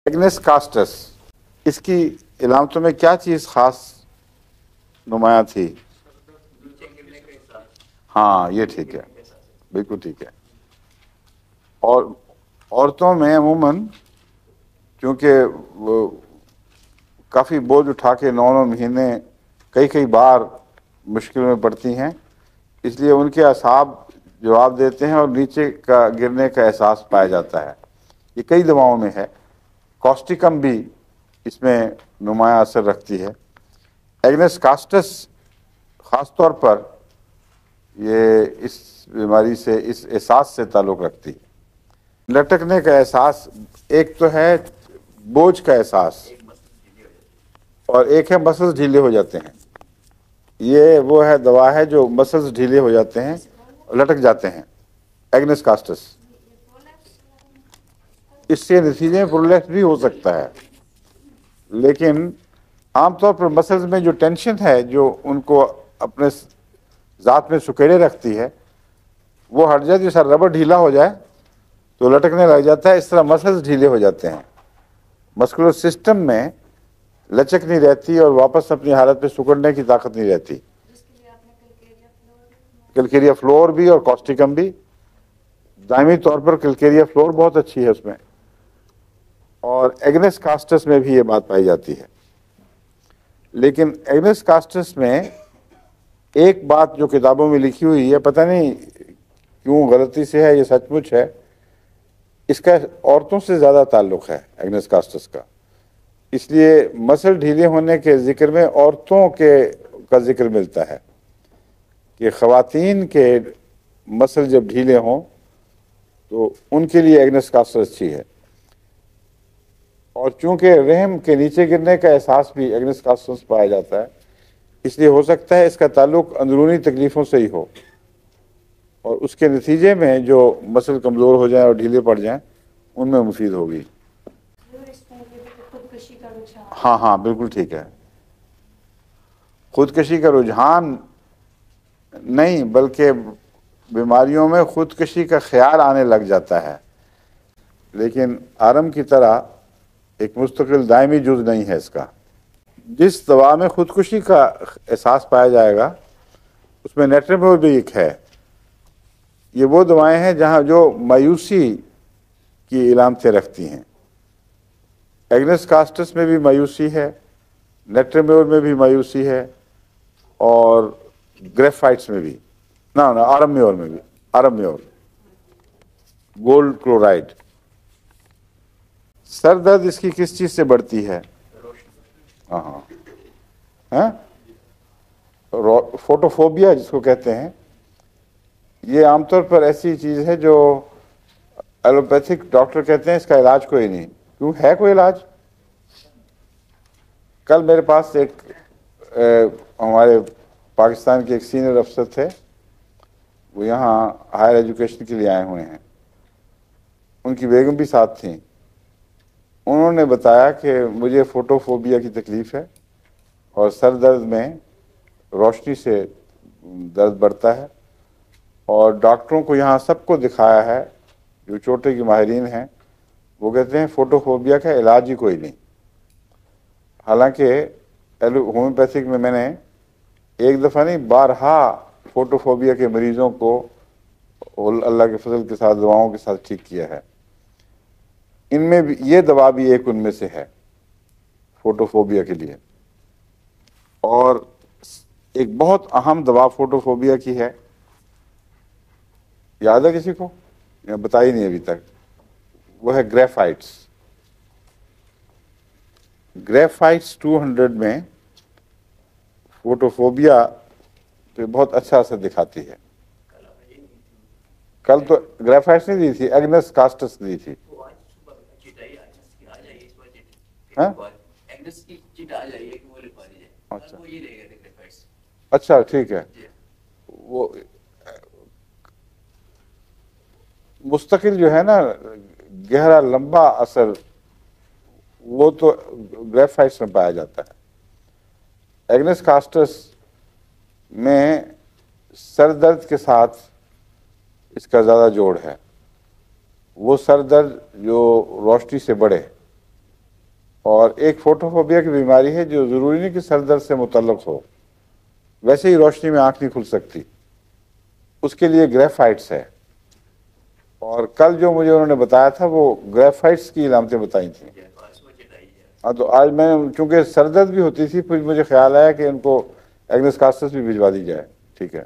Agnes casts, اس کی علامتوں میں کیا چیز خاص نمایاں تھی؟ ہاں یہ ٹھیک ہے، بالکل ٹھیک ہے۔ اور عورتوں میں عموماً چونکہ وہ کافی بوجھ اٹھا کے 9 مہینے کئی بار مشکل میں پڑتی ہیں، اس لیے ان کے اعصاب جواب دیتے ہیں اور نیچے کا گرنے کا احساس پایا جاتا ہے۔ یہ کئی دواؤں میں ہے، کاسٹیکم بھی اس میں نمایاں اثر رکھتی ہے۔ ایگنس کاسٹس خاص طور پر یہ اس بیماری سے، اس احساس سے تعلق رکھتی ہے۔ لٹکنے کا احساس ایک تو ہے بوجھ کا احساس، اور ایک ہے مسلز ڈھیلے ہو جاتے ہیں۔ یہ وہ ہے دوا ہے جو مسلز ڈھیلے ہو جاتے ہیں اور لٹک جاتے ہیں، ایگنس کاسٹس۔ اس سے نتیجے میں پرولیپس بھی ہو سکتا ہے، لیکن عام طور پر مسلز میں جو ٹینشن ہے جو ان کو اپنے ذات میں سکیڑے رکھتی ہے وہ ہٹ جائے، جیسا ربڑ ڈھیلا ہو جائے تو لٹکنے لگ جاتا ہے، اس طرح مسلز ڈھیلے ہو جاتے ہیں۔ مسکولر سسٹم میں لچک نہیں رہتی اور واپس اپنی حالت پہ سکڑنے کی طاقت نہیں رہتی۔ کلکیریا فلور بھی اور کاسٹیکم بھی، دائمی طور پر کلکیریا فلور بہت اچھی ہے اس میں، اور ایگنس کاسٹس میں بھی یہ بات پائی جاتی ہے۔ لیکن ایگنس کاسٹس میں ایک بات جو کتابوں میں لکھی ہوئی ہے، پتہ نہیں کیوں غلطی سے ہے، یہ سچ مچ ہے، اس کا عورتوں سے زیادہ تعلق ہے ایگنس کاسٹس کا، اس لیے مسل ڈھیلے ہونے کے ذکر میں عورتوں کا ذکر ملتا ہے کہ خواتین کے مسل جب ڈھیلے ہوں تو ان کے لیے ایگنس کاسٹس اچھی ہے۔ اور چونکہ رحم کے نیچے گرنے کا احساس بھی ایگنس کاسٹس پایا جاتا ہے، اس لیے ہو سکتا ہے اس کا تعلق اندرونی تکلیفوں سے ہی ہو، اور اس کے نتیجے میں جو مسل کمزور ہو جائیں اور ڈھیلے پڑ جائیں ان میں مفید ہوگی۔ ہاں بالکل ٹھیک ہے۔ خودکشی کا رجحان نہیں، بلکہ بیماریوں میں خودکشی کا خیال آنے لگ جاتا ہے، لیکن آرم کی طرح ایک مستقل دائمی جز نہیں ہے اس کا۔ جس دوا میں خودکشی کا احساس پایا جائے گا اس میں نیٹرمول بھی ایک ہے۔ یہ وہ دوائیں ہیں جہاں جو مایوسی کی علامتیں رکھتی ہیں۔ ایگنس کاسٹس میں بھی مایوسی ہے، نیٹرمول میں بھی مایوسی ہے، اور گریفائٹس میں بھی، آرم میور میں بھی، آرم میور، گولڈ کلورائڈ۔ سر درد اس کی کس چیز سے بڑھتی ہے؟ ہاں فوٹوفوبیا جس کو کہتے ہیں، یہ عام طور پر ایسی چیز ہے جو ایلوپیتھک ڈاکٹر کہتے ہیں اس کا علاج کوئی نہیں۔ کیوں ہے کوئی علاج؟ کل میرے پاس ایک ہمارے پاکستان کے ایک سینئر افسر تھے، وہ یہاں ہائر ایجوکیشن کے لیے آئے ہوئے ہیں، ان کی بیگم بھی ساتھ تھیں۔ انہوں نے بتایا کہ مجھے فوٹوفوبیا کی تکلیف ہے اور سر درد میں روشنی سے درد بڑھتا ہے، اور ڈاکٹروں کو یہاں سب کو دکھایا ہے جو چوٹے کے ماہرین ہیں، وہ کہتے ہیں فوٹوفوبیا کا علاج ہی کوئی نہیں۔ حالانکہ ہومیوپیتھک میں نے ایک دفعہ نہیں بارہا فوٹوفوبیا کے مریضوں کو اللہ کے فضل کے ساتھ دواؤں کے ساتھ ٹھیک کیا ہے۔ ان میں بھی یہ دوا بھی ایک ان میں سے ہے فوٹوفوبیا کے لیے۔ اور ایک بہت اہم دوا فوٹوفوبیا کی ہے، یاد ہے کسی کو؟ بتائی نہیں ابھی تک، وہ ہے گریفائٹس۔ گریفائٹس 200 میں فوٹوفوبیا پہ بہت اچھا اثر دکھاتی ہے۔ کل تو گریفائٹس نہیں دی تھی، ایگنس کاسٹس دی تھی۔ اچھا ٹھیک ہے۔ وہ مستقل جو ہے نا گہرا لمبا اثر، وہ تو گریفائٹس میں پایا جاتا ہے۔ ایگنس کاسٹس میں سر درد کے ساتھ اس کا زیادہ جوڑ ہے، وہ سر درد جو روشنی سے بڑھے، اور ایک فوٹوفوبیا کی بیماری ہے جو ضروری نہیں کہ سر درد سے متعلق ہو، ویسے ہی روشنی میں آنکھ نہیں کھل سکتی، اس کے لیے گریفائٹس ہے. اور کل جو مجھے انہوں نے بتایا تھا وہ گریفائٹس کی علامتیں بتائی تھیں. ہاں تو آج میں چونکہ سر درد بھی ہوتی تھی، پھر مجھے خیال آیا کہ ان کو ایگنس کاسٹس بھی بھجوا دی جائے. ٹھیک ہے.